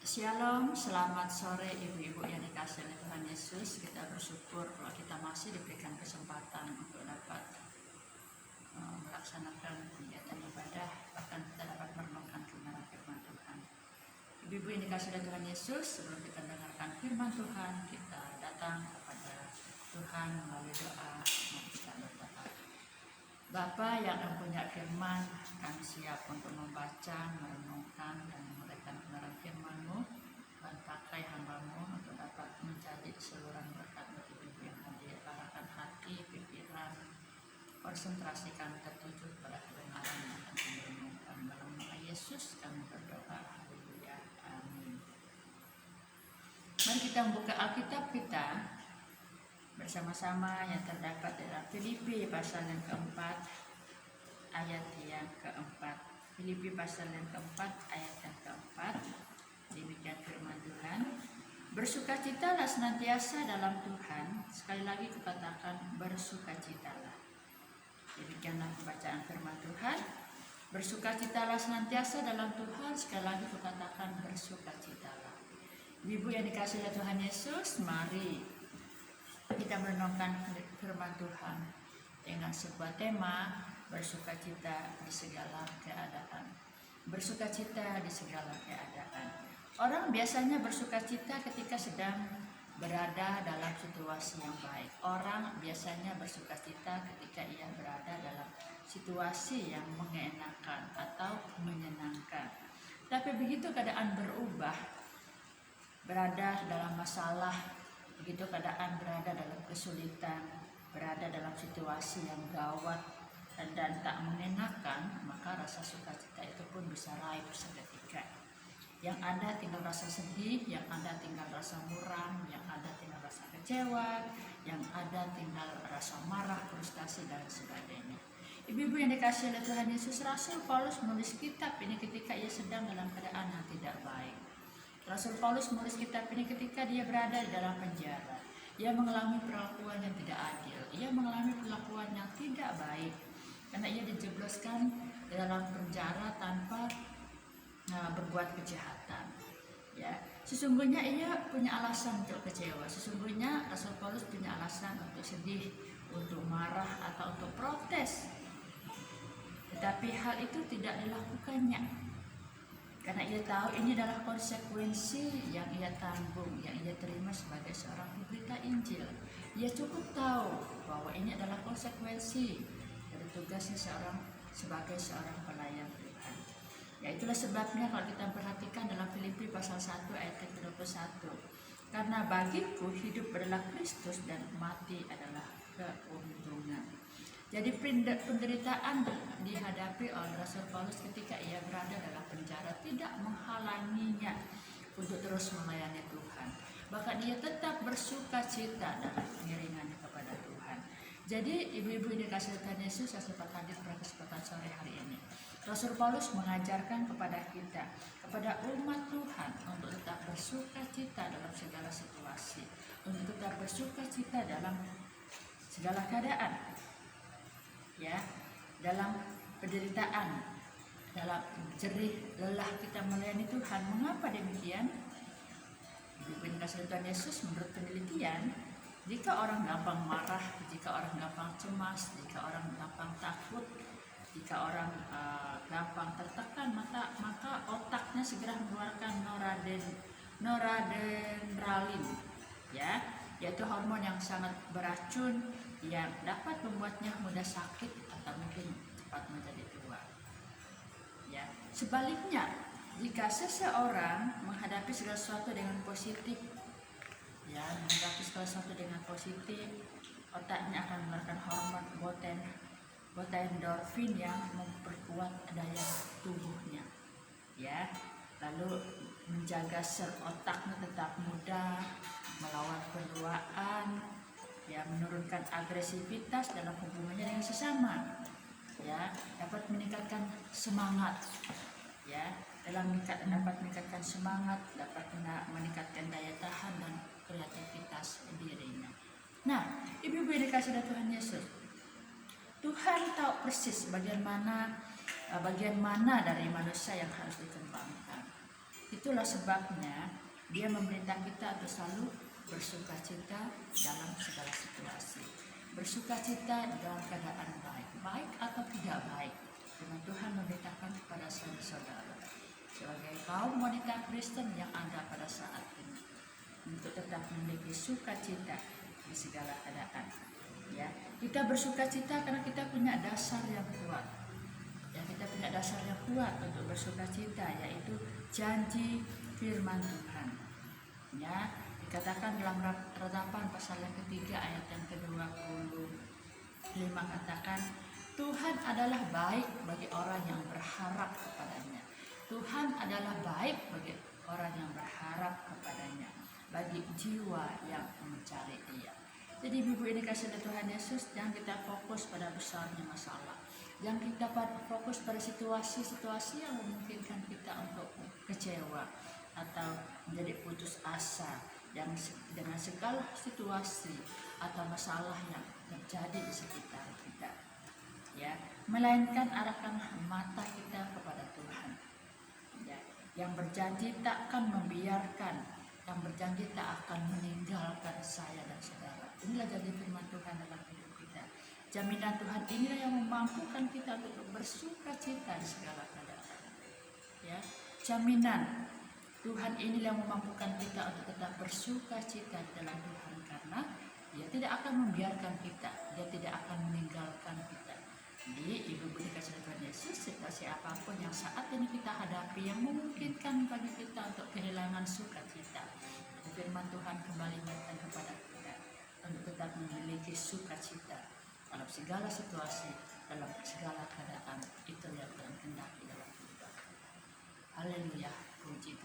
Shalom, selamat sore ibu-ibu yang dikasihi oleh Tuhan Yesus. Kita bersyukur bahwa kita masih diberikan kesempatan untuk dapat melaksanakan kegiatan ibadah, bahkan kita dapat merenungkan kebenaran firman Tuhan. Ibu-ibu yang dikasihi oleh Tuhan Yesus, sebelum kita mendengarkan firman Tuhan, kita datang kepada Tuhan melalui doa. Mari kita berdoa. Bapa yang mempunyai firman, kami siap untuk membaca, merenungkan, dan menguraikan kebenaran firman-Mu. Dan pakai hamba-Mu untuk dapat menjadi saluran berkat bagi ibu yang hadir. Arahkan hati, pikiran, konsentrasi kami tertuju pada kebenaran yang akan kami renungkan. Dalam nama Yesus kami berdoa. Haleluya. Amin. Mari kita membuka Alkitab kita bersama-sama yang terdapat dalam Filipi pasal yang keempat ayat yang keempat. Filipi pasal yang keempat ayat yang keempat. Demikian firman Tuhan. Bersukacitalah senantiasa dalam Tuhan. Sekali lagi kukatakan bersukacitalah. Demikianlah pembacaan firman Tuhan. Bersukacitalah senantiasa dalam Tuhan. Sekali lagi kukatakan bersukacitalah. Ibu yang dikasihi oleh Tuhan Yesus, mari kita merenungkan firman Tuhan dengan sebuah tema bersukacita di segala keadaan. Bersukacita di segala keadaan. Orang biasanya bersukacita ketika sedang berada dalam situasi yang baik. Orang biasanya bersukacita ketika ia berada dalam situasi yang mengenakan atau menyenangkan. Tapi begitu keadaan berubah, berada dalam masalah, begitu keadaan berada dalam kesulitan, berada dalam situasi yang gawat dan tak mengenakan, maka rasa sukacita itu pun bisa raib seketika. Yang ada tinggal rasa sedih, yang ada tinggal rasa muram, yang ada tinggal rasa kecewa, yang ada tinggal rasa marah, frustasi, dan sebagainya. Ibu-ibu yang dikasihi oleh Tuhan Yesus, Rasul Paulus menulis kitab ini ketika ia sedang dalam keadaan yang tidak baik. Rasul Paulus menulis kitab ini ketika dia berada di dalam penjara. Ia mengalami perlakuan yang tidak adil. Ia mengalami perlakuan yang tidak baik. Karena ia dijebloskan di dalam penjara tanpa berbuat kejahatan. Ya, sesungguhnya ia punya alasan untuk kecewa. Sesungguhnya Rasul Paulus punya alasan untuk sedih, untuk marah, atau untuk protes. Tetapi hal itu tidak dilakukannya. Karena ia tahu ini adalah konsekuensi yang ia tanggung, yang ia terima sebagai seorang pemberita Injil. Ia cukup tahu bahwa ini adalah konsekuensi dari tugasnya sebagai seorang pelayan Tuhan. Ya, itulah sebabnya kalau kita perhatikan dalam Filipi pasal 1 ayat 21. Karena bagiku hidup adalah Kristus dan mati adalah keuntungan. Jadi penderitaan dihadapi oleh Rasul Paulus ketika ia berada dalam penjara tidak menghalanginya untuk terus melayani Tuhan. Bahkan ia tetap bersukacita dalam pengiringannya kepada Tuhan. Jadi ibu-ibu yang dikasihi Tuhan Yesus, saya sempat hadir pada kesempatan sore hari ini. Rasul Paulus mengajarkan kepada kita, kepada umat Tuhan, untuk tetap bersukacita dalam segala situasi, untuk tetap bersukacita dalam segala keadaan. Ya, dalam penderitaan, dalam jerih lelah kita melayani Tuhan. Mengapa demikian? Ibu dikasihi Tuhan Yesus, menurut penelitian, jika orang gampang marah, jika orang gampang cemas, jika orang gampang takut, jika orang gampang tertekan, maka otaknya segera mengeluarkan noradrenalin, ya, yaitu hormon yang sangat beracun yang dapat membuatnya mudah sakit atau mungkin cepat menjadi tua. Ya, sebaliknya, jika seseorang menghadapi segala sesuatu dengan positif, ya, menghadapi segala sesuatu dengan positif, otaknya akan mengeluarkan hormon endorfin yang memperkuat daya tubuhnya. Ya, lalu menjaga sel otaknya tetap muda, melawan penuaan, ya, menurunkan agresivitas dalam hubungannya dengan sesama, ya, dapat meningkatkan semangat, ya, dapat meningkatkan semangat, dapat meningkatkan daya tahan dan kreativitas dirinya. Nah, ibu-ibu yang dikasihi Tuhan Yesus, Tuhan tahu persis bagian mana dari manusia yang harus dikembangkan. Itulah sebabnya dia memerintah kita untuk selalu bersuka cita dalam segala situasi. Bersuka cita dalam keadaan baik, baik atau tidak baik. Firman Tuhan memberitakan kepada saudara-saudara sebagai kaum wanita Kristen yang ada pada saat ini untuk tetap memiliki sukacita di segala keadaan. Ya, kita bersuka cita karena kita punya dasar yang kuat. Ya, kita punya dasar yang kuat untuk bersuka cita, yaitu janji firman Tuhan. Ya, dikatakan dalam Ratapan pasal yang ketiga ayat yang ke-25 katakan, Tuhan adalah baik bagi orang yang berharap kepadanya. Tuhan adalah baik bagi orang yang berharap kepadanya, bagi jiwa yang mencari Dia. Jadi ibu ini kasih Tuhan Yesus, jangan kita fokus pada besarnya masalah, jangan kita fokus pada situasi-situasi yang memungkinkan kita untuk kecewa atau menjadi putus asa dengan segala situasi atau masalah yang terjadi di sekitar kita. Ya, melainkan arahkan mata kita kepada Tuhan. Ya, yang berjanji tak akan membiarkan, yang berjanji tak akan meninggalkan saya dan saudara. Inilah janji firman Tuhan dalam hidup kita. Jaminan Tuhan inilah yang memampukan kita untuk bersuka cita di segala keadaan. Ya, jaminan Tuhan inilah yang memampukan kita untuk tetap bersuka cita dalam Tuhan, karena Dia tidak akan membiarkan kita, Dia tidak akan meninggalkan kita. Jadi ibu dikasih Tuhan Yesus, situasi apapun yang saat ini kita hadapi yang memungkinkan bagi kita untuk kehilangan sukacita, firman Tuhan kembali mengingatkan kepada kita untuk tetap memiliki sukacita dalam segala situasi, dalam segala keadaan. Itu yang Tuhan kehendaki dalam kita. Haleluya, puji Tuhan.